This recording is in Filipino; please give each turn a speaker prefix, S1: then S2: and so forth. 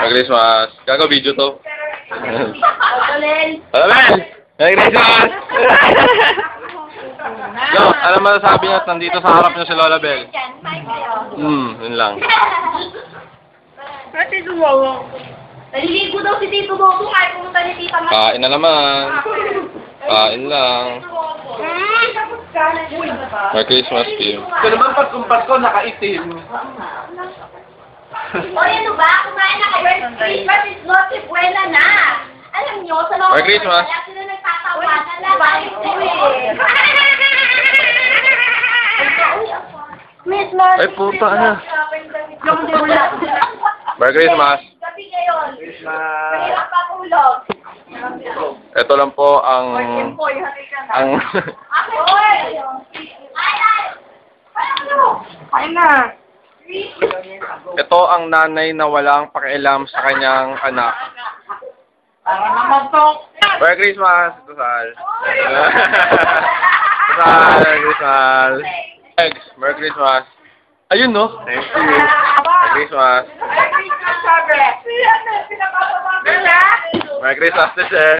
S1: Merry Christmas. Gago video to.
S2: Alabel!
S1: Merry Christmas! Yo, alam mo sabi niya, nandito sa harap niya si Lola Bell. Yun lang.
S2: Tito Bobo. Naliligo daw si Tito Bobo kahit pumunta ni Tita Mat.
S1: Kain na naman. Kain lang. Merry Christmas, Kim.
S3: Ito naman pagkumpat ko, nakaitim.
S2: O ano ba? Kumain na kayo. Christmas is Noche Buena na. Alam nyo, sa mga
S1: Merry Christmas.
S2: kaya sila nagtatawanan na. Bakit ko Christmas.
S1: Ay, puta na.
S2: Yung dula.
S1: Merry Christmas.
S2: Gabi ngayon.
S3: Christmas.
S2: Mahirap pa tulog.
S1: Ito lang po ang... ang
S2: Ay na.
S1: ito ang nanay na walang pakialam sa kanyang anak.
S2: Naman to.
S1: Merry Christmas, Tusal. Tusal, Merry Christmas. Eggs, Merry Christmas. Ayun, no? Thank you. Merry Christmas.
S2: Merry Christmas, Sabre.
S1: Merry Christmas, Tusal.